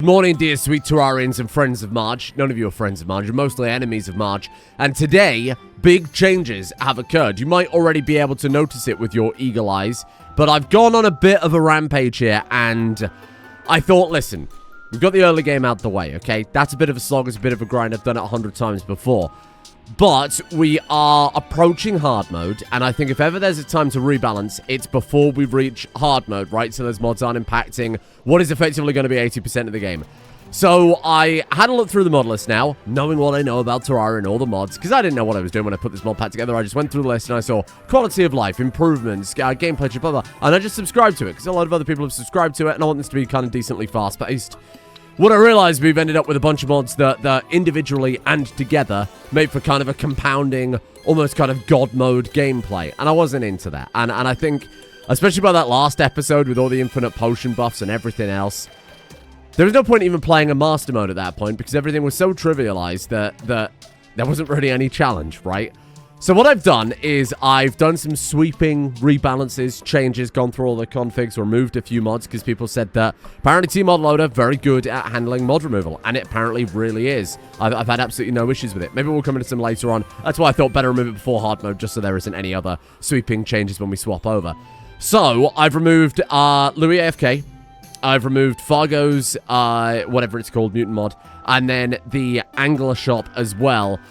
Good morning, dear sweet Terrarians and friends of March. None of you are friends of March, you're mostly enemies of March. And today, big changes have occurred. You might already be able to notice it with your eagle eyes, but I've gone on a bit of a rampage here, and I thought, listen, we've got the early game out the way, okay? That's a bit of a slog, it's a bit of a grind, I've done it 100 times before. But we are approaching hard mode, and I think if ever there's a time to rebalance, it's before we reach hard mode, right? So those mods aren't impacting what is effectively going to be 80% of the game. So I had a look through the mod list now, knowing what I know about Terraria and all the mods, because I didn't know what I was doing when I put this mod pack together. I just went through the list and I saw quality of life, improvements, gameplay, blah, blah, and I just subscribed to it, because a lot of other people have subscribed to it, and I want this to be kind of decently fast-paced. What I realized, we've ended up with a bunch of mods that individually and together make for kind of a compounding, almost kind of God mode gameplay. And I wasn't into that. And I think, especially by that last episode with all the infinite potion buffs and everything else, there was no point even playing a master mode at that point because everything was so trivialized that there wasn't really any challenge, right? So what I've done is I've done some sweeping rebalances, changes, gone through all the configs, removed a few mods because people said that apparently T-Mod Loader very good at handling mod removal, and it apparently really is. I've had absolutely no issues with it. Maybe we'll come into some later on. That's why I thought better remove it before hard mode, just so there isn't any other sweeping changes when we swap over. So I've removed Louis AFK. I've removed Fargo's, whatever it's called, mutant mod, and then the Angler shop as well.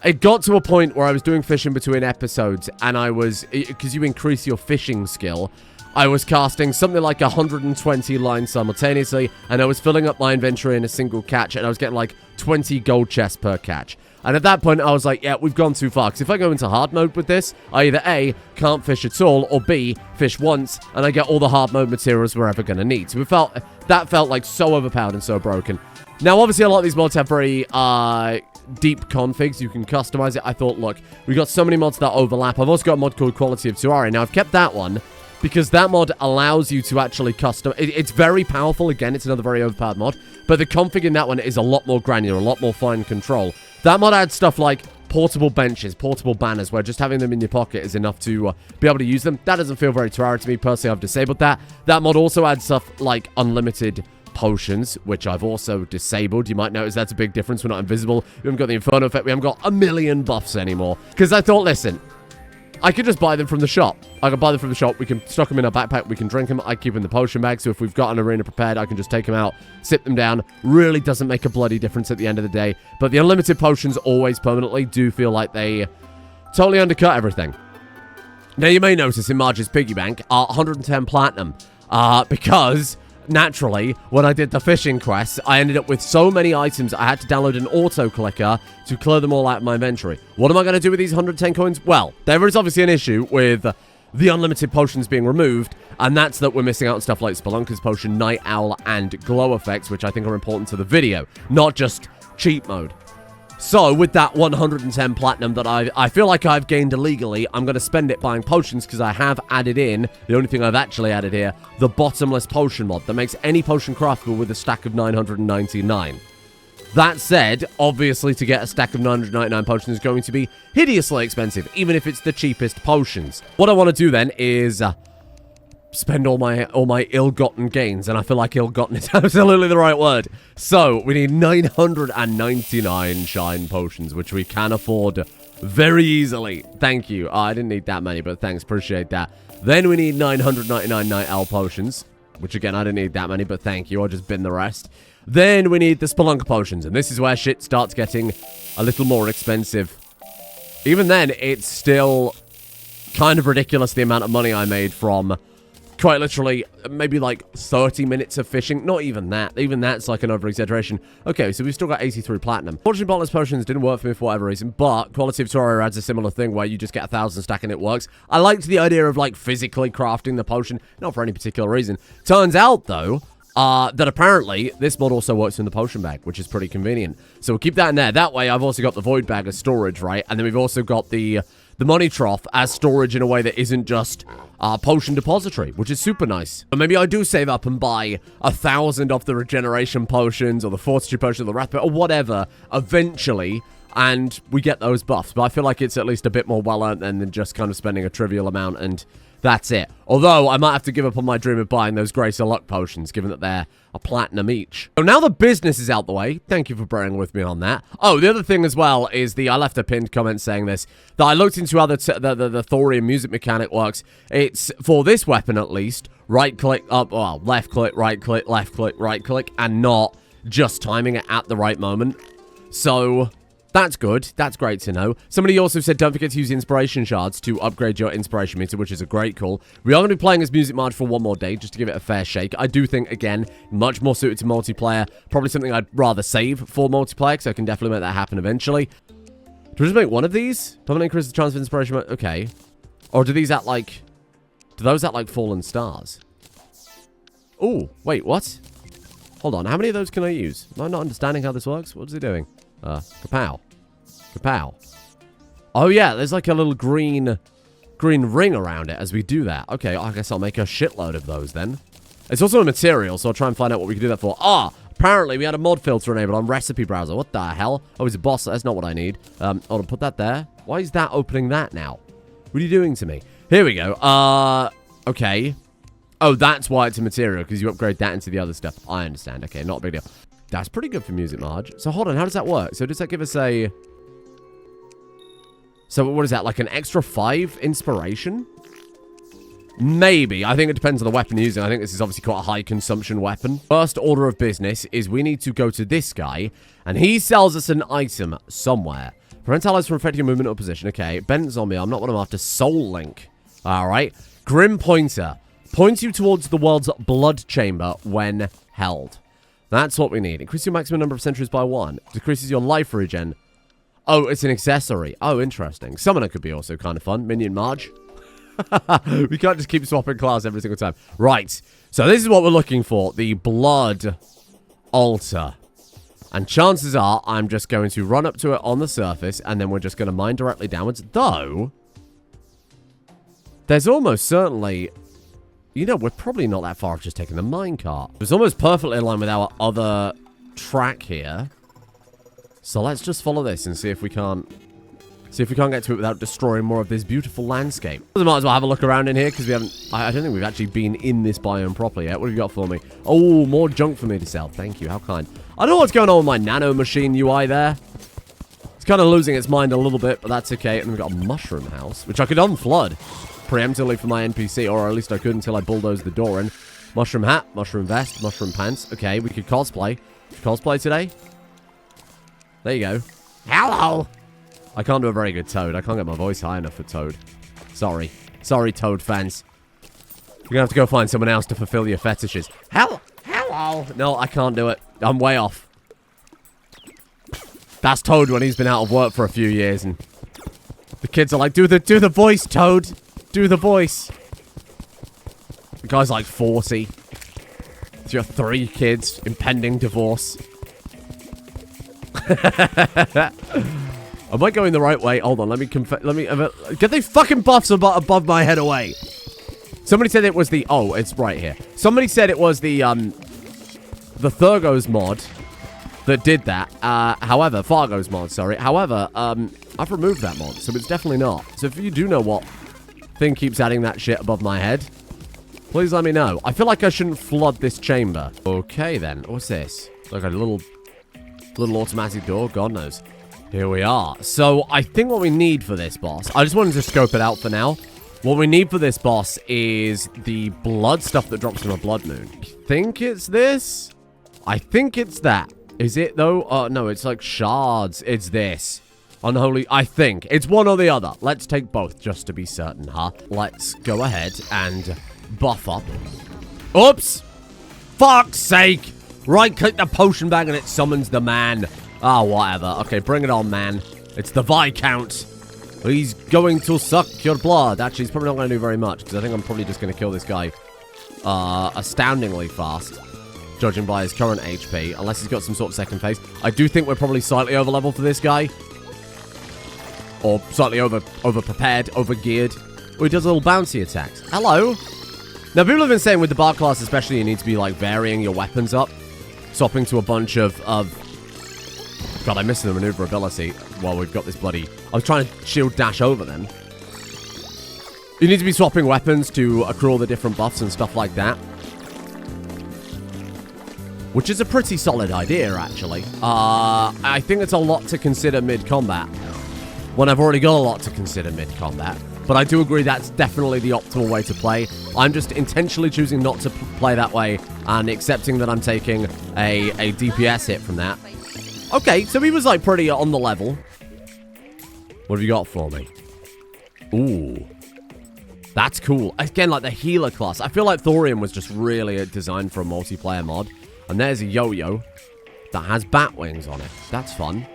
It got to a point where I was doing fishing between episodes, and I was, because you increase your fishing skill, I was casting something like 120 lines simultaneously, and I was filling up my inventory in a single catch, and I was getting like 20 gold chests per catch. And at that point, I was like, yeah, we've gone too far, because if I go into hard mode with this, I either A, can't fish at all, or B, fish once, and I get all the hard mode materials we're ever going to need. So that felt like so overpowered and so broken. Now, obviously, a lot of these mods have very, deep configs. You can customize it. I thought, look, we got so many mods that overlap. I've also got a mod called Quality of Terraria. Now, I've kept that one because that mod allows you to actually custom. It's very powerful. Again, it's another very overpowered mod, but the config in that one is a lot more granular, a lot more fine control. That mod adds stuff like portable benches, portable banners, where just having them in your pocket is enough to be able to use them. That doesn't feel very Terraria to me. Personally, I've disabled that. That mod also adds stuff like unlimited potions, which I've also disabled. You might notice that's a big difference. We're not invisible. We haven't got the Inferno effect. We haven't got a million buffs anymore. Because I thought, listen, I could just buy them from the shop. I can buy them from the shop. We can stock them in our backpack. We can drink them. I keep them in the potion bag. So if we've got an arena prepared, I can just take them out, sip them down. Really doesn't make a bloody difference at the end of the day. But the unlimited potions always permanently do feel like they totally undercut everything. Now, you may notice in Marge's piggy bank are 110 platinum. Because naturally, when I did the fishing quests, I ended up with so many items, I had to download an auto clicker to clear them all out of my inventory. What am I going to do with these 110 coins? Well, there is obviously an issue with the unlimited potions being removed, and that's that we're missing out on stuff like Spelunker's Potion, Night Owl, and Glow effects, which I think are important to the video, not just cheat mode. So, with that 110 platinum that I feel like I've gained illegally, I'm going to spend it buying potions because I have added in, the only thing I've actually added here, the bottomless potion mod that makes any potion craftable with a stack of 999. That said, obviously to get a stack of 999 potions is going to be hideously expensive, even if it's the cheapest potions. What I want to do then is spend all my ill-gotten gains, and I feel like ill-gotten is absolutely the right word. So, we need 999 shine potions, which we can afford very easily. Thank you. I didn't need that many, but thanks, appreciate that. Then we need 999 Night Owl potions, which again, I didn't need that many, but thank you, I'll just bin the rest. Then we need the Spelunker potions, and this is where shit starts getting a little more expensive. Even then, it's still kind of ridiculous the amount of money I made from quite literally, maybe like 30 minutes of fishing. Not even that. Even that's like an over-exaggeration. Okay, so we've still got 83 platinum. Fortune bottomless potions didn't work for me for whatever reason, but Quality of Terraria adds a similar thing where you just get 1,000 stack and it works. I liked the idea of like physically crafting the potion, not for any particular reason. Turns out, though, that apparently this mod also works in the potion bag, which is pretty convenient. So we'll keep that in there. That way, I've also got the void bag as storage, right? And then we've also got the money trough as storage in a way that isn't just potion depository, which is super nice. But maybe I do save up and buy 1,000 of the regeneration potions or the fortitude potion or the wrath or whatever eventually, and we get those buffs. But I feel like it's at least a bit more well earned than just kind of spending a trivial amount and That's it. Although, I might have to give up on my dream of buying those Grace of Luck potions, given that they're a platinum each. So now the business is out the way. Thank you for bearing with me on that. Oh, the other thing as well is I left a pinned comment saying this, that I looked into how the thorium music mechanic works. It's, for this weapon at least, right-click, well, left-click, right-click, left-click, right-click, and not just timing it at the right moment. So... that's good. That's great to know. Somebody also said, don't forget to use inspiration shards to upgrade your inspiration meter, which is a great call. We are going to be playing this music march for one more day, just to give it a fair shake. I do think, again, much more suited to multiplayer. Probably something I'd rather save for multiplayer, so I can definitely make that happen eventually. Do we just make one of these? Permanent increase the chance of inspiration. Okay. Or do these act like... do those act like fallen stars? Oh, wait, what? Hold on. How many of those can I use? Am I not understanding how this works? What is he doing? Kapow. Kapow. Oh, yeah, there's like a little green ring around it as we do that. Okay, I guess I'll make a shitload of those then. It's also a material, so I'll try and find out what we can do that for. Ah, apparently we had a mod filter enabled on recipe browser. What the hell? Oh, it's a boss. That's not what I need. Hold on, put that there. Why is that opening that now? What are you doing to me? Here we go. Okay. Oh, that's why it's a material, because you upgrade that into the other stuff. I understand. Okay, not a big deal. That's pretty good for music, Marge. So hold on, how does that work? So does that give us a... so what is that, like an extra 5 inspiration? Maybe. I think it depends on the weapon you're using. I think this is obviously quite a high consumption weapon. First order of business is we need to go to this guy, and he sells us an item somewhere. Prevent allies from affecting your movement or position. Okay, bent zombie. I'm not what I'm after. Soul Link. All right. Grim Pointer. Points you towards the world's blood chamber when held. That's what we need. Increase your maximum number of centuries by 1. Decreases your life regen. Oh, it's an accessory. Oh, interesting. Summoner could be also kind of fun. Minion Marge. We can't just keep swapping class every single time. Right. So this is what we're looking for. The blood altar. And chances are I'm just going to run up to it on the surface, and then we're just going to mine directly downwards. Though, there's almost certainly... you know, we're probably not that far off just taking the minecart. It's almost perfectly in line with our other track here. So let's just follow this and see if we can't get to it without destroying more of this beautiful landscape. We might as well have a look around in here, because we haven't... I don't think we've actually been in this biome properly yet. What have you got for me? Oh, more junk for me to sell. Thank you. How kind. I don't know what's going on with my nano machine UI there. It's kind of losing its mind a little bit, but that's okay. And we've got a mushroom house, which I could unflood preemptively for my NPC, or at least I could until I bulldoze the door in. Mushroom hat, mushroom vest, mushroom pants. Okay, we could cosplay. Cosplay today? There you go. Hello! I can't do a very good Toad. I can't get my voice high enough for Toad. Sorry. Sorry, Toad fans. You're gonna have to go find someone else to fulfill your fetishes. Hello! No, I can't do it. I'm way off. That's Toad when he's been out of work for a few years, and the kids are like, do the voice, Toad! Do the voice. The guy's like 40. He's got 3 kids, impending divorce. Am I going the right way? Hold on, let me get the fucking buffs above my head away. Somebody said it was the... oh, it's right here. Somebody said it was the Thurgo's mod that did that. However, Fargo's mod, sorry. However, I've removed that mod, so it's definitely not. So if you do know what thing keeps adding that shit above my head, please let me know. I feel like I shouldn't flood this chamber. Okay, then. What's this? Like a little automatic door? God knows. Here we are. So, I think what we need for this boss... I just wanted to scope it out for now. What we need for this boss is the blood stuff that drops from a blood moon. I think it's this? I think it's that. Is it, though? No, it's like shards. It's this. Unholy... I think. It's one or the other. Let's take both, just to be certain, huh? Let's go ahead and buff up. Oops! Fuck's sake! Right-click the potion bag and it summons the man. Ah, whatever. Okay, bring it on, man. It's the Viscount. He's going to suck your blood. Actually, he's probably not going to do very much, because I think I'm probably just going to kill this guy astoundingly fast, judging by his current HP, unless he's got some sort of second phase. I do think we're probably slightly over-leveled for this guy. Or slightly over-prepared, over-geared. Oh, he does little bouncy attacks. Hello. Now, people have been saying with the Bard class especially, you need to be, like, varying your weapons up. Swapping to a bunch of... God, I missed the maneuverability while we've got this bloody... I was trying to shield dash over them. You need to be swapping weapons to accrue all the different buffs and stuff like that. Which is a pretty solid idea, actually. I think it's a lot to consider mid-combat. When I've already got a lot to consider mid-combat. But I do agree that's definitely the optimal way to play. I'm just intentionally choosing not to play that way and accepting that I'm taking a DPS hit from that. Okay, so he was like pretty on the level. What have you got for me? Ooh. That's cool. Again, like the healer class. I feel like Thorium was just really designed for a multiplayer mod. And there's a yo-yo that has bat wings on it. That's fun.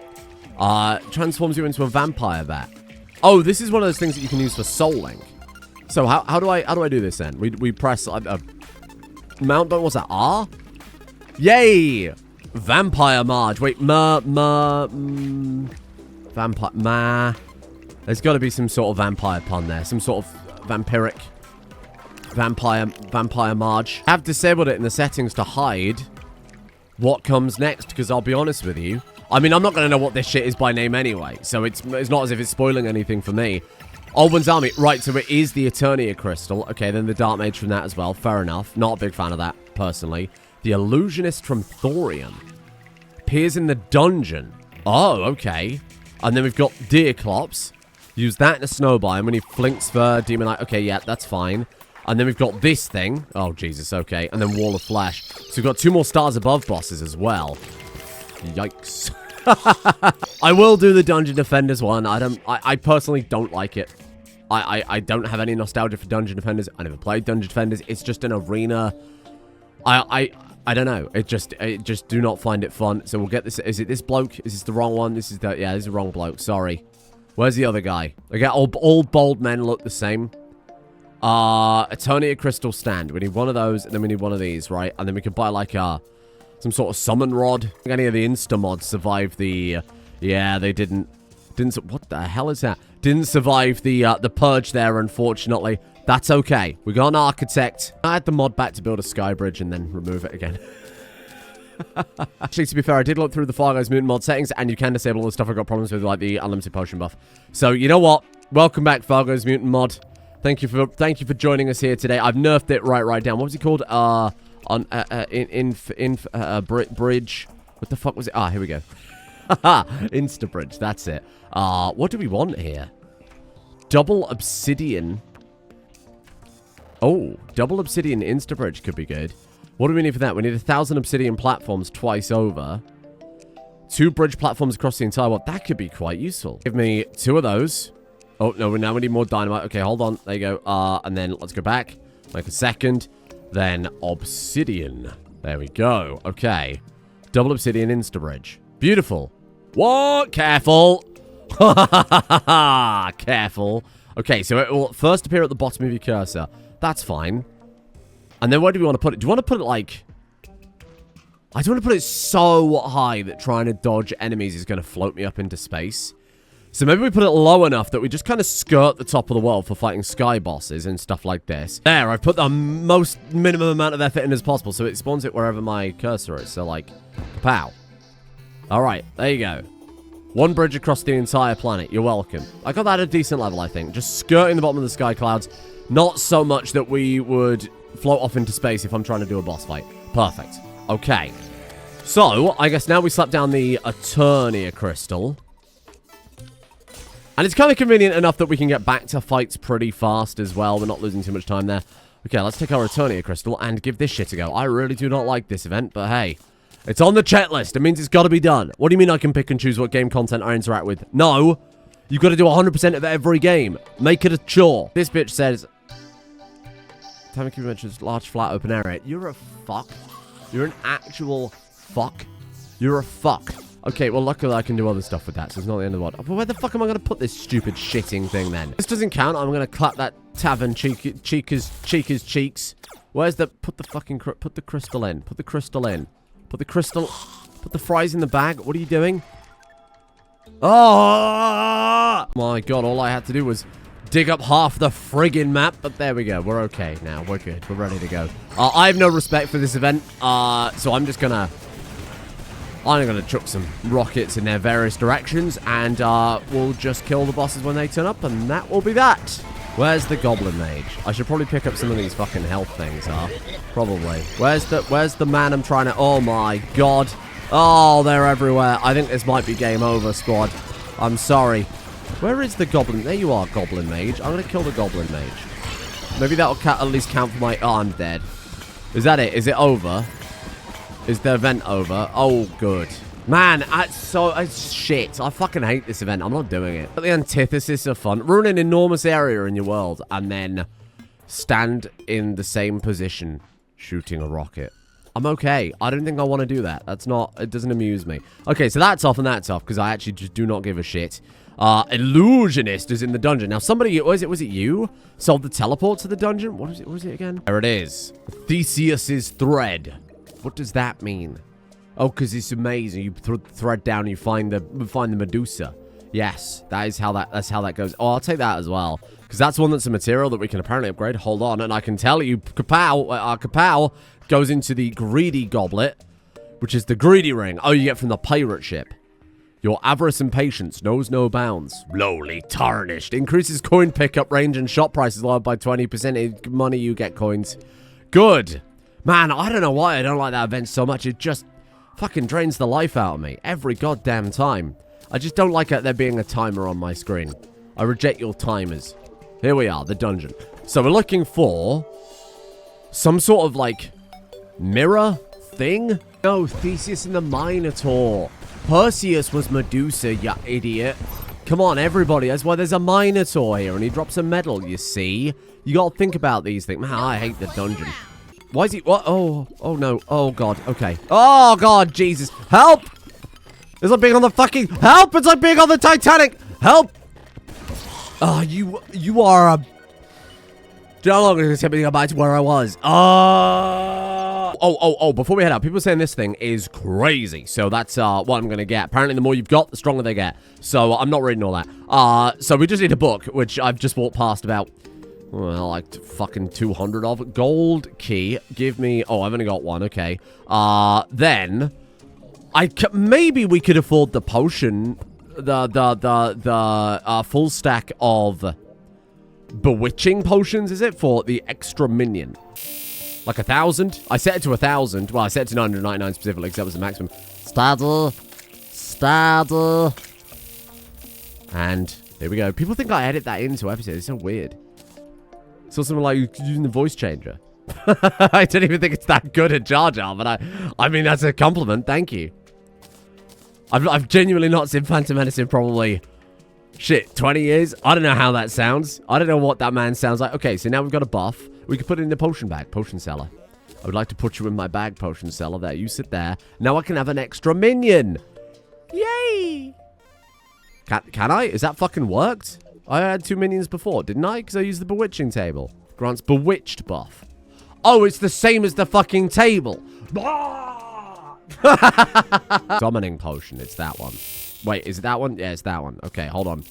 Transforms you into a vampire bat. Oh, this is one of those things that you can use for Soul Link. So how do I do this then? We press mount button. What's that? R? Yay! Vampire Marge. Wait, vampire There's got to be some sort of vampire pun there. Some sort of vampiric vampire Marge. I've disabled it in the settings to hide what comes next, because I'll be honest with you. I mean, I'm not going to know what this shit is by name anyway, so it's not as if it's spoiling anything for me. Old Army. Right, so it is the Eternia Crystal. Okay, then the Dark Mage from that as well. Fair enough. Not a big fan of that, personally. The Illusionist from Thorium. Appears in the dungeon. Oh, okay. And then we've got Deerclops. Use that in a snow biome when he flinks for Demonite. Okay, yeah, that's fine. And then we've got this thing. Oh, Jesus, okay. And then Wall of Flesh. So we've got 2 more stars above bosses as well. Yikes. I will do the Dungeon Defenders one. I personally don't like it. I don't have any nostalgia for Dungeon Defenders. I never played Dungeon Defenders. It's just an arena. I don't know. It just do not find it fun. So we'll get this. Is it this bloke? Is this the wrong one? This is the, yeah, this is the wrong bloke. Sorry. Where's the other guy? Okay, all bald men look the same. Eternia Crystal Stand. We need one of those, and then we need one of these, right? And then we can buy like some sort of summon rod. I think any of the Insta mods survived the... yeah, they didn't... What the hell is that? Didn't survive the purge there, unfortunately. That's okay. We got an architect. I had the mod back to build a sky bridge and then remove it again. Actually, to be fair, I did look through the Fargo's Mutant mod settings, and you can disable all the stuff I got problems with, like the unlimited potion buff. So, you know what? Welcome back, Fargo's Mutant mod. Thank you for joining us here today. I've nerfed it right down. What was it called? Bridge. What the fuck was it? Ah, here we go. Insta bridge. That's it. What do we want here? Double obsidian. Oh, double obsidian insta bridge could be good. What do we need for that? We need 1,000 obsidian platforms twice over. 2 bridge platforms across the entire world. That could be quite useful. Give me 2 of those. Oh, no, now we need more dynamite. Okay, hold on. There you go. And then let's go back. Make a second. Then obsidian. There we go. Okay. Double obsidian insta-bridge. Beautiful. What? Careful. Careful. Okay, so it will first appear at the bottom of your cursor. That's fine. And then where do we want to put it? Do you want to put it like... I don't want to put it so high that trying to dodge enemies is going to float me up into space. So maybe we put it low enough that we just kind of skirt the top of the world for fighting sky bosses and stuff like this. There, I've put the most minimum amount of effort in as possible, so it spawns it wherever my cursor is. So, like, pow. Alright, there you go. 1 bridge across the entire planet. You're welcome. I got that at a decent level, I think. Just skirting the bottom of the sky clouds. Not so much that we would float off into space if I'm trying to do a boss fight. Perfect. Okay. So, I guess now we slap down the Eternia Crystal. And it's kind of convenient enough that we can get back to fights pretty fast as well. We're not losing too much time there. Okay, let's take our Eternia Crystal and give this shit a go. I really do not like this event, but hey. It's on the checklist. It means it's got to be done. What do you mean I can pick and choose what game content I interact with? No. You've got to do 100% of every game. Make it a chore. This bitch says... Time to mentions large flat open area. You're a fuck. You're an actual fuck. You're a fuck. Okay, well, luckily I can do other stuff with that, so it's not the end of the world. But where the fuck am I going to put this stupid shitting thing, then? This doesn't count. I'm going to clap that tavern cheeka's cheeks. Where's the... Put the fucking... Put the crystal in. Put the crystal in. Put the crystal... Put the fries in the bag. What are you doing? Oh! My God, all I had to do was dig up half the friggin' map. But there we go. We're okay now. We're good. We're ready to go. I have no respect for this event. So I'm just gonna... I'm going to chuck some rockets in their various directions, and we'll just kill the bosses when they turn up, and that will be that. Where's the goblin mage? I should probably pick up some of these fucking health things, huh? Probably. Where's the man I'm trying to... Oh, my God. Oh, they're everywhere. I think this might be game over, squad. I'm sorry. Where is the goblin? There you are, goblin mage. I'm going to kill the goblin mage. Maybe that'll at least count for my... Oh, I'm dead. Is that it? Is it over? Is the event over? Oh, good. Man, it's shit. I fucking hate this event. I'm not doing it. The antithesis of fun. Ruin an enormous area in your world and then stand in the same position shooting a rocket. I'm okay. I don't think I want to do that. That's not... It doesn't amuse me. Okay, so that's off and that's off because I actually just do not give a shit. Illusionist is in the dungeon. Now, somebody... Was it you? Solved the teleport to the dungeon? What is it? What is it again? There it is. Theseus's thread. What does that mean? Oh, because it's amazing. You throw the thread down and you find the Medusa. Yes, that's how that goes. Oh, I'll take that as well. Because that's one that's a material that we can apparently upgrade. Hold on, and I can tell you, Kapow goes into the greedy goblet, which is the greedy ring. Oh, you get from the pirate ship. Your avarice and patience knows no bounds. Lowly tarnished. Increases coin pickup range and shop prices lowered by 20%. Money you get coins. Good. Man, I don't know why I don't like that event so much. It just fucking drains the life out of me. Every goddamn time. I just don't like there being a timer on my screen. I reject your timers. Here we are, the dungeon. So we're looking for some sort of, like, mirror thing? No, Theseus and the Minotaur. Perseus was Medusa, you idiot. Come on, everybody. That's why there's a Minotaur here, and he drops a medal, you see? You gotta think about these things. Man, I hate the dungeon. Why is he... What? Oh no. Oh, God. Okay. Oh, God, Jesus. Help! It's like being on the fucking... Help! It's like being on the Titanic! Help! Oh, you are a... How long is it taking me to get back to where I was? Oh, before we head out, people saying this thing is crazy. So that's what I'm going to get. Apparently, the more you've got, the stronger they get. So I'm not reading all that. So we just need a book, which I've just walked past about, well, like fucking 200 of. Gold key. Give me... Oh, I've only got one. Okay. Then, maybe we could afford the potion... The full stack of bewitching potions, is it? For the extra minion. Like 1,000? I set it to 1,000. Well, I set it to 999 specifically because that was the maximum. Starter. And there we go. People think I edit that into episodes. It's so weird. It's also like using the voice changer. I don't even think it's that good at Jar Jar, but I mean, that's a compliment. Thank you. I've genuinely not seen Phantom Menace in probably, shit, 20 years? I don't know how that sounds. I don't know what that man sounds like. Okay, so now we've got a buff. We can put it in the potion bag, potion seller. I would like to put you in my bag, potion seller. There, you sit there. Now I can have an extra minion. Yay! Can I? Is that fucking worked? I had 2 minions before, didn't I? Because I used the bewitching table. Grants bewitched buff. Oh, it's the same as the fucking table. Summoning potion, it's that one. Wait, is it that one? Yeah, it's that one. Okay, hold on.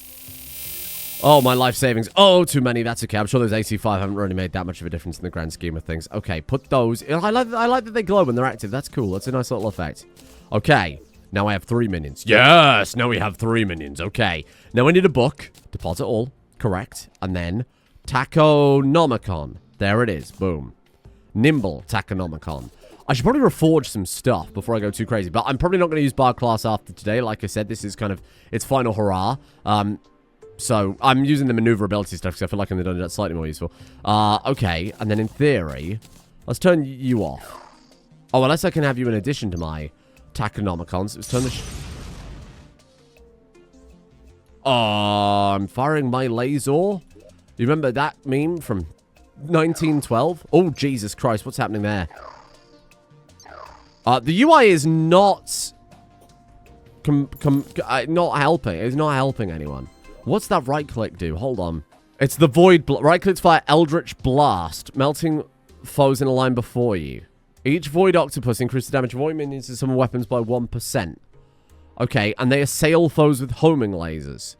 Oh, my life savings. Oh, too many. That's okay. I'm sure those AC5 haven't really made that much of a difference in the grand scheme of things. Okay, put those... I like that they glow when they're active. That's cool. That's a nice little effect. Okay, now I have 3 minions. Yes, now we have 3 minions. Okay, now I need a book. Deposit all. Correct. And then Taconomicon. There it is. Boom. Nimble Taconomicon. I should probably reforge some stuff before I go too crazy, but I'm probably not going to use Bard class after today. Like I said, this is kind of its final hurrah. So I'm using the maneuverability stuff because I feel like in the dungeon that's slightly more useful. Okay, and then in theory, let's turn you off. Oh, unless I can have you in addition to my Taconomicons. Let's turn the... I'm firing my laser. You remember that meme from 1912? Oh, Jesus Christ, what's happening there? The UI is not not helping. It's not helping anyone. What's that right click do? Hold on. It's the void. Right click to fire Eldritch Blast, melting foes in a line before you. Each void octopus increases the damage of void minions to summon weapons by 1%. Okay, and they assail foes with homing lasers.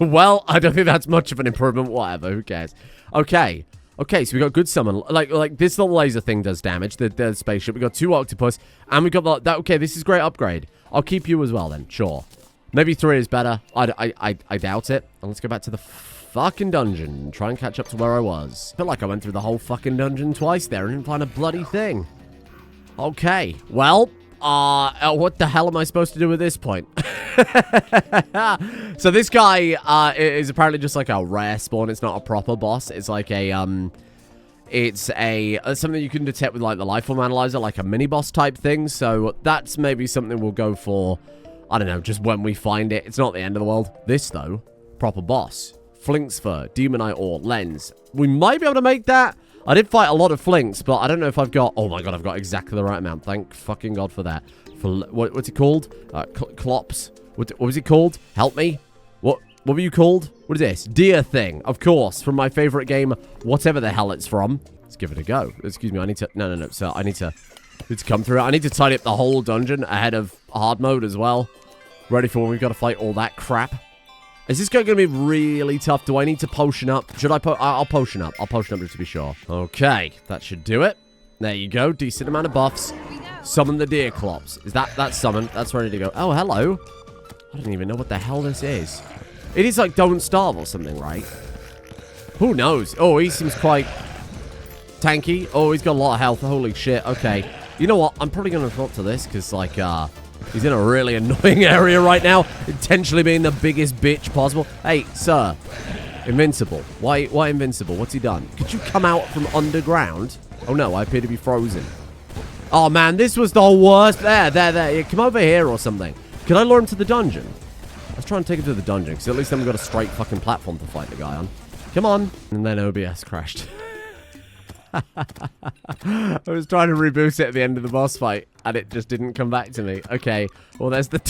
Well, I don't think that's much of an improvement. Whatever, who cares? Okay. Okay, so we got good summon. Like this little laser thing does damage. The spaceship. We got 2 octopus, and we got that. Okay, this is great upgrade. I'll keep you as well then. Sure. Maybe 3 is better. I doubt it. And let's go back to the fucking dungeon. Try and catch up to where I was. I feel like I went through the whole fucking dungeon twice there and didn't find a bloody thing. Okay. Well, what the hell am I supposed to do at this point? So this guy is apparently just like a rare spawn. It's not a proper boss. It's like a it's something you can detect with like the lifeform analyzer, like a mini boss type thing. So that's maybe something we'll go for, I don't know, just when we find it. It's not the end of the world. This though, proper boss. Flink's fur, demonite ore, lens. We might be able to make that. I did fight a lot of flinks, but I don't know if I've got... Oh my god, I've got exactly the right amount. Thank fucking god for that. What's it called? Clops. What was it called? Help me. What were you called? What is this? Deer thing. Of course, from my favorite game, whatever the hell it's from. Let's give it a go. Excuse me, I need to... No, sir. I need to come through it. I need to tidy up the whole dungeon ahead of hard mode as well. Ready for when we've got to fight all that crap. Is this going to be really tough? Do I need to potion up? Should I I'll potion up. I'll potion up just to be sure. Okay, that should do it. There you go. Decent amount of buffs. Summon the deer clops. Is that's summoned? That's ready to go. Oh, hello. I don't even know what the hell this is. It is like Don't Starve or something, right? Who knows? Oh, he seems quite tanky. Oh, he's got a lot of health. Holy shit. Okay. You know what? I'm probably going to talk to this because, like, he's in a really annoying area right now. Intentionally being the biggest bitch possible. Hey, sir. Invincible. Why invincible? What's he done? Could you come out from underground? Oh, no. I appear to be frozen. Oh, man. This was the worst. There. Yeah, come over here or something. Can I lure him to the dungeon? Let's try and take him to the dungeon, because at least then we've got a straight fucking platform to fight the guy on. Come on. And then OBS crashed. I was trying to reboot it at the end of the boss fight, and it just didn't come back to me. Okay, well, there's the...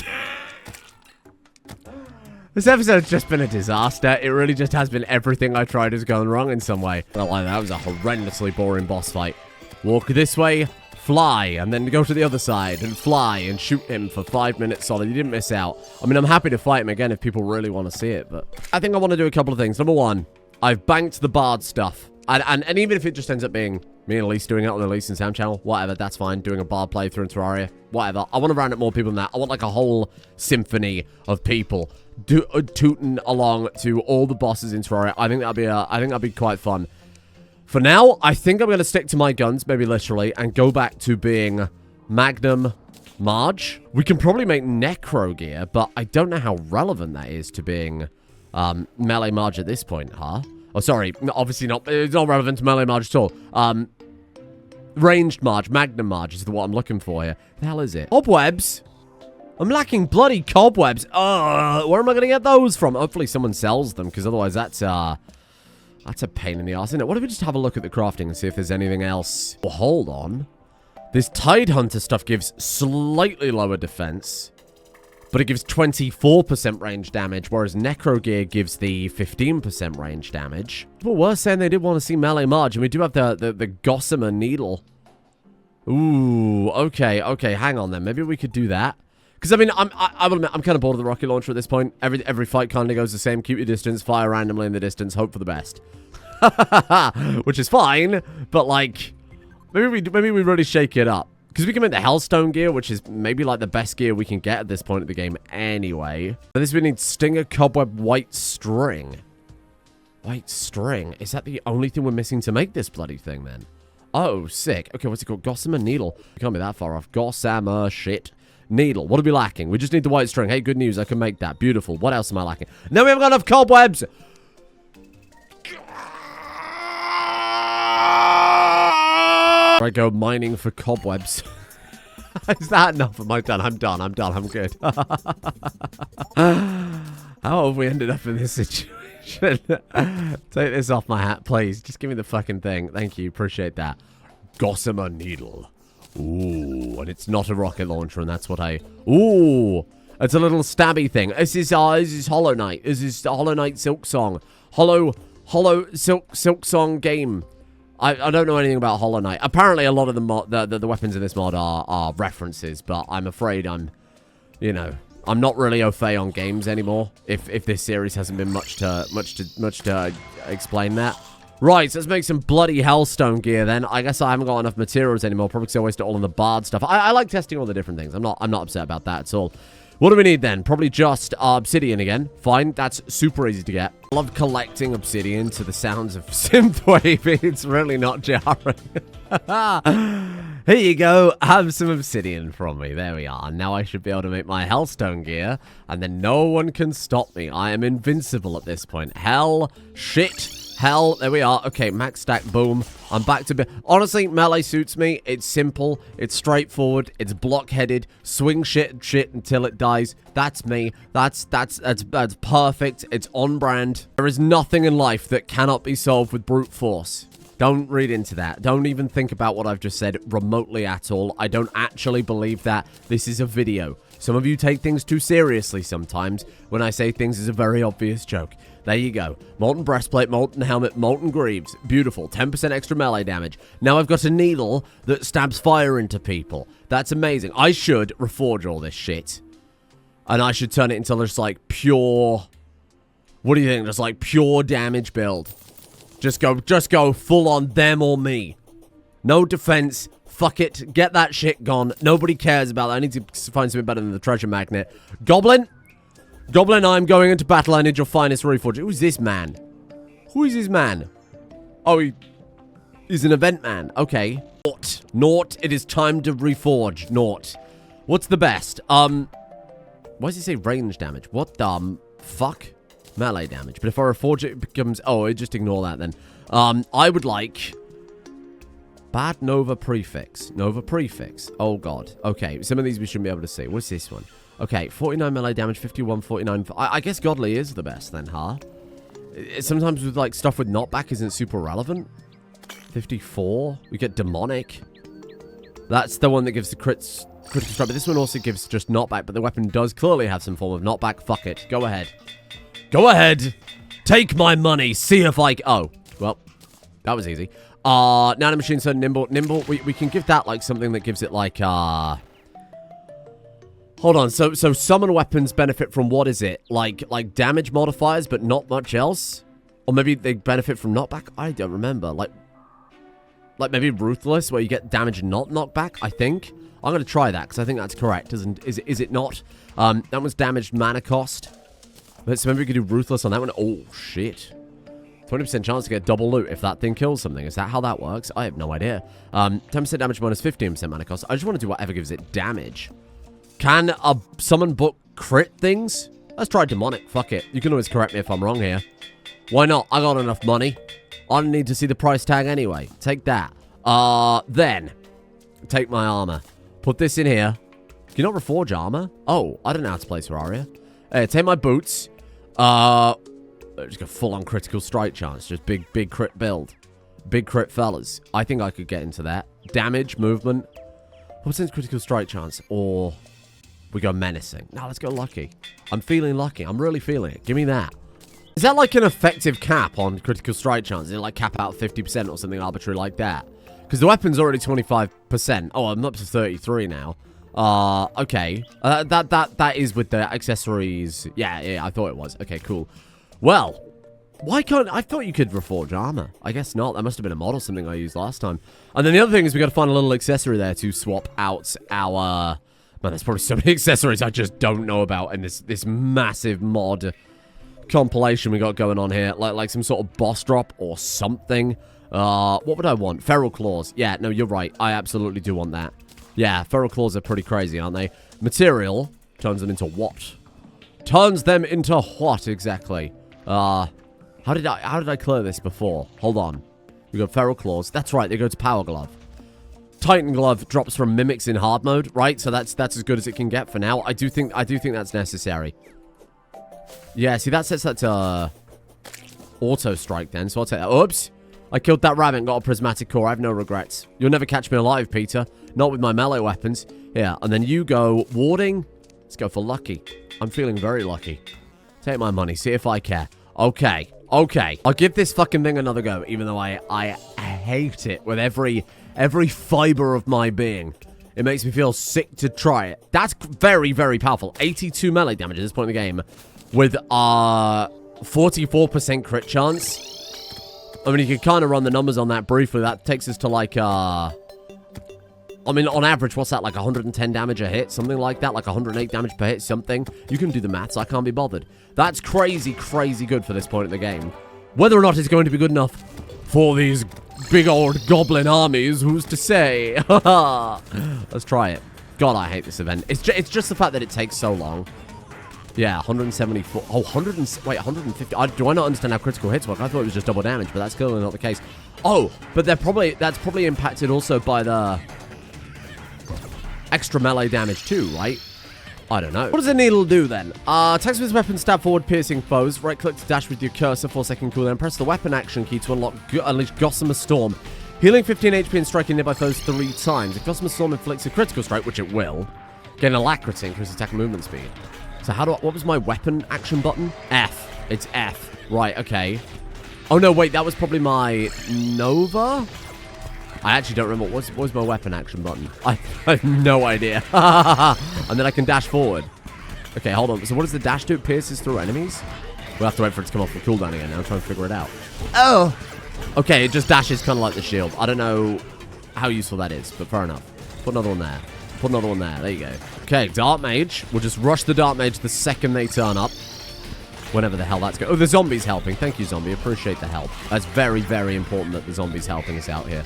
This episode's just been a disaster. It really just has been everything I tried has gone wrong in some way. Well, that was a horrendously boring boss fight. Walk this way, fly, and then go to the other side, and fly, and shoot him for 5 minutes solid. You didn't miss out. I mean, I'm happy to fight him again if people really want to see it, but... I think I want to do a couple of things. Number one, I've banked the bard stuff. And even if it just ends up being me and Elise doing it on the Elise and Sam channel, whatever, that's fine. Doing a bard playthrough in Terraria, whatever. I want to round up more people than that. I want like a whole symphony of people tooting along to all the bosses in Terraria. I think that'd be quite fun. For now, I think I'm going to stick to my guns, maybe literally, and go back to being Magnum Marge. We can probably make Necro Gear, but I don't know how relevant that is to being Melee Marge at this point, huh? Oh, sorry. Obviously not. It's not relevant to Melee Marge at all. Ranged Marge. Magnum Marge is what I'm looking for here. The hell is it? Cobwebs? I'm lacking bloody cobwebs. Where am I going to get those from? Hopefully someone sells them, because otherwise that's a pain in the ass, isn't it? What if we just have a look at the crafting and see if there's anything else? Well, hold on. This Tide Hunter stuff gives slightly lower defense, but it gives 24% range damage, whereas Necro Gear gives the 15% range damage. People were saying they did want to see Melee Marge, and we do have the Gossamer Needle. Ooh, okay, hang on then. Maybe we could do that. Because, I mean, I will admit, I'm kind of bored of the rocket launcher at this point. Every fight kind of goes the same. Keep your distance, fire randomly in the distance, hope for the best. Which is fine, but, like, maybe we really shake it up. Because we can make the Hellstone gear, which is maybe like the best gear we can get at this point of the game anyway. For this, we need Stinger, Cobweb, White String. White String? Is that the only thing we're missing to make this bloody thing, then? Oh, sick. Okay, what's it called? Gossamer Needle. We can't be that far off. Gossamer shit. Needle. What are we lacking? We just need the White String. Hey, good news. I can make that. Beautiful. What else am I lacking? No, we haven't got enough cobwebs! I go mining for cobwebs. Is that enough? Am I done? I'm done. I'm good. How have we ended up in this situation? Take this off my hat, please. Just give me the fucking thing. Thank you. Appreciate that. Gossamer Needle. Ooh, and it's not a rocket launcher, and that's what I... Ooh, it's a little stabby thing. This is Hollow Knight. This is the Hollow Knight Silk Song. Hollow Silk Song game. I don't know anything about Hollow Knight. Apparently, a lot of the weapons in this mod are references, but I'm afraid I'm not really au fait on games anymore. If this series hasn't been much to explain that. Right, so let's make some bloody Hellstone gear then. I guess I haven't got enough materials anymore, probably because I wasted it all on the bard stuff. I like testing all the different things. I'm not upset about that at all. What do we need then? Probably just obsidian again. Fine, that's super easy to get. I love collecting obsidian to the sounds of synthwave. It's really not jarring. Here you go. Have some obsidian from me. There we are. Now I should be able to make my hellstone gear, and then no one can stop me. I am invincible at this point. Hell, shit, hell. There we are. Okay, max stack, boom. I'm back to... Honestly, melee suits me. It's simple. It's straightforward. It's block-headed. Swing shit until it dies. That's me. That's perfect. It's on brand. There is nothing in life that cannot be solved with brute force. Don't read into that. Don't even think about what I've just said remotely at all. I don't actually believe that. This is a video. Some of you take things too seriously sometimes when I say things is a very obvious joke. There you go. Molten breastplate, molten helmet, molten greaves. Beautiful. 10% extra melee damage. Now I've got a needle that stabs fire into people. That's amazing. I should reforge all this shit. And I should turn it into just like pure... What do you think? Just like pure damage build. Just go full on them or me. No defense. Fuck it. Get that shit gone. Nobody cares about that. I need to find something better than the treasure magnet. Goblin? Goblin, I'm going into battle. I need your finest reforge. Who's this man? Who is this man? Oh, he's an event man. Okay. Naught. It is time to reforge. Naught. What's the best? Why does he say range damage? What the fuck? Melee damage. But if I reforge it, it becomes... Oh, just ignore that then. I would like... Bad Nova Prefix. Nova Prefix. Oh, God. Okay, some of these we shouldn't be able to see. What's this one? Okay, 49 melee damage, 51, 49... I guess Godly is the best then, huh? Sometimes with, like, stuff with knockback isn't super relevant. 54. We get Demonic. That's the one that gives the critical strike. But this one also gives just knockback. But the weapon does clearly have some form of knockback. Fuck it. Go ahead. Go ahead. Take my money. See if I... Oh, well, that was easy. Nanomachine, so nimble. We can give that, like, something that gives it, like, Hold on. So summon weapons benefit from, what is it? Like damage modifiers, but not much else? Or maybe they benefit from knockback? I don't remember. Like maybe Ruthless, where you get damage and not knockback, I think. I'm going to try that, because I think that's correct. Is it not? That one's damaged mana cost. So maybe we could do Ruthless on that one. Oh, shit. 20% chance to get double loot if that thing kills something. Is that how that works? I have no idea. 10% damage minus 15% mana cost. I just want to do whatever gives it damage. Can a summon book crit things? Let's try Demonic. Fuck it. You can always correct me if I'm wrong here. Why not? I got enough money. I don't need to see the price tag anyway. Take that. Then, take my armor. Put this in here. Can you not reforge armor? Oh, I don't know how to play Terraria. Take my boots. Just go full on critical strike chance. Just big crit build. Big crit fellas. I think I could get into that. Damage, movement. What's in critical strike chance? Or we go menacing. No, let's go lucky. I'm feeling lucky. I'm really feeling it. Give me that. Is that like an effective cap on critical strike chance? Is it like cap out 50% or something arbitrary like that? Because the weapon's already 25%. Oh, I'm up to 33 now. Okay. That is with the accessories. Yeah, I thought it was. Okay, cool. Well, why can't... I thought you could reforge armor. I guess not. That must have been a mod or something I used last time. And then the other thing is we got to find a little accessory there to swap out our... Man, there's probably so many accessories I just don't know about in this massive mod compilation we got going on here. Like some sort of boss drop or something. What would I want? Feral Claws. Yeah, no, you're right. I absolutely do want that. Yeah, Feral Claws are pretty crazy, aren't they? Material turns them into what? Turns them into what exactly? How did I clear this before? Hold on. We got Feral Claws. That's right, they go to Power Glove. Titan Glove drops from Mimics in hard mode, right? So that's as good as it can get for now. I do think that's necessary. Yeah, see, that sets that to auto strike then, so I'll take that. Oops! I killed that rabbit and got a prismatic core. I have no regrets. You'll never catch me alive, Peter. Not with my melee weapons. Yeah, and then you go warding. Let's go for lucky. I'm feeling very lucky. Take my money. See if I care. Okay. Okay. I'll give this fucking thing another go, even though I hate it with every fiber of my being. It makes me feel sick to try it. That's very, very powerful. 82 melee damage at this point in the game with 44% crit chance. I mean, you can kind of run the numbers on that briefly. That takes us to like, I mean, on average, what's that, like 110 damage a hit? Something like that, like 108 damage per hit, something. You can do the maths, I can't be bothered. That's crazy, crazy good for this point in the game. Whether or not it's going to be good enough for these big old goblin armies, who's to say? Let's try it. God, I hate this event. It's just the fact that it takes so long. Yeah, 174. Oh, 150. Do I not understand how critical hits work? I thought it was just double damage, but that's clearly not the case. Oh, but that's probably impacted also by the extra melee damage too, right? I don't know. What does the needle do then? Attacks with his weapon, stab forward, piercing foes. Right click to dash with your cursor, 4-second cooldown. Press the weapon action key to unleash Gossamer Storm. Healing 15 HP and striking nearby foes 3 times. If Gossamer Storm inflicts a critical strike, which it will, get an alacrity, increase attack and movement speed. So what was my weapon action button? F. It's F. Right, okay. Oh no, wait, that was probably my Nova? I actually don't remember. What was my weapon action button? I have no idea. And then I can dash forward. Okay, hold on. So what does the dash do? It pierces through enemies? We'll have to wait for it to come off the cooldown again now. I'm trying to figure it out. Oh! Okay, it just dashes kind of like the shield. I don't know how useful that is, but fair enough. Put another one there. Put another one there. There you go. Okay, Dark Mage. We'll just rush the Dark Mage the second they turn up. Whenever the hell that's going. Oh, the zombie's helping. Thank you, zombie. Appreciate the help. That's very, very important that the zombie's helping us out here.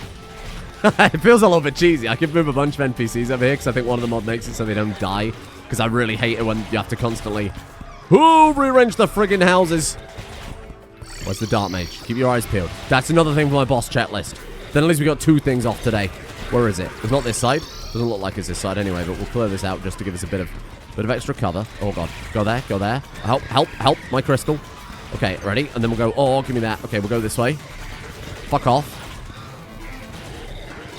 It feels a little bit cheesy. I could move a bunch of NPCs over here because I think one of the mod makes it so they don't die. Because I really hate it when you have to constantly rearrange the friggin' houses. Where's the Dark Mage? Keep your eyes peeled. That's another thing for my boss checklist. Then at least we got 2 things off today. Where is it? It's not this side. Doesn't look like it's this side anyway, but we'll clear this out just to give us a bit of extra cover. Oh god. Go there, go there. Help, help, help. My crystal. Okay, ready? And then we'll go, oh, give me that. Okay, we'll go this way. Fuck off.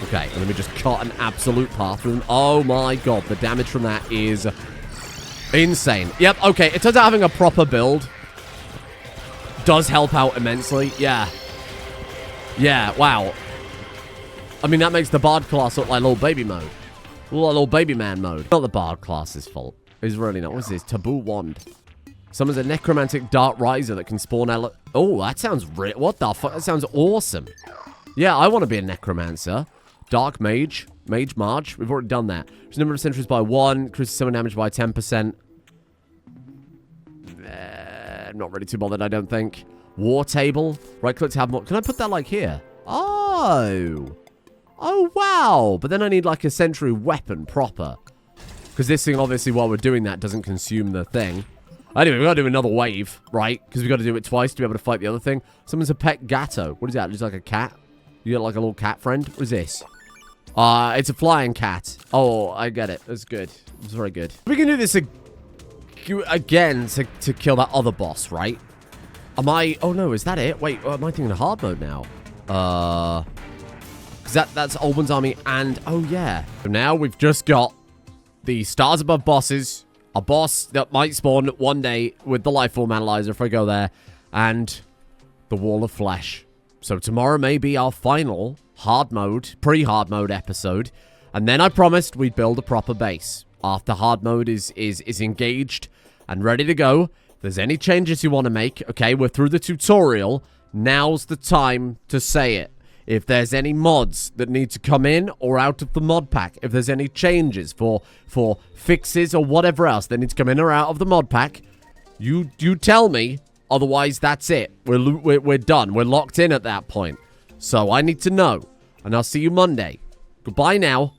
Okay, and then we just cut an absolute path through them. Oh my god, the damage from that is insane. Yep, okay, it turns out having a proper build does help out immensely. Yeah. Yeah, wow. I mean, that makes the Bard class look like little baby mode. Little baby man mode. Not the Bard class's fault. It's really not. What's this? Taboo Wand. Summons a necromantic Dark Riser that can spawn Oh, that sounds what the fuck? That sounds awesome. Yeah, I want to be a necromancer. Dark Mage. Mage March. We've already done that. Reduce the number of sentries by 1. Increases summon damage by 10%. Not really too bothered, I don't think. War Table. Right click to have more. Can I put that like here? Oh. Oh, wow. But then I need like a sentry weapon proper. Because this thing, obviously, while we're doing that, doesn't consume the thing. Anyway, we've got to do another wave, right? Because we've got to do it twice to be able to fight the other thing. Someone's a pet gatto. What is that? It's like a cat? You get like a little cat friend? What is this? It's a flying cat. Oh, I get it. That's good. It's very good. We can do this again to kill that other boss, right? Oh no, is that it? Wait, am I thinking hard mode now? Because that's Olbin's army and... Oh, yeah. So now we've just got the stars above bosses. A boss that might spawn one day with the Lifeform Analyzer if I go there. And the Wall of Flesh. So tomorrow may be our final hard mode, pre-hard mode episode. And then I promised we'd build a proper base. After hard mode is engaged and ready to go. If there's any changes you want to make, okay, we're through the tutorial. Now's the time to say it. If there's any mods that need to come in or out of the mod pack, if there's any changes for fixes or whatever else that need to come in or out of the mod pack, you tell me. Otherwise, that's it. We're done. We're locked in at that point. So I need to know. And I'll see you Monday. Goodbye now.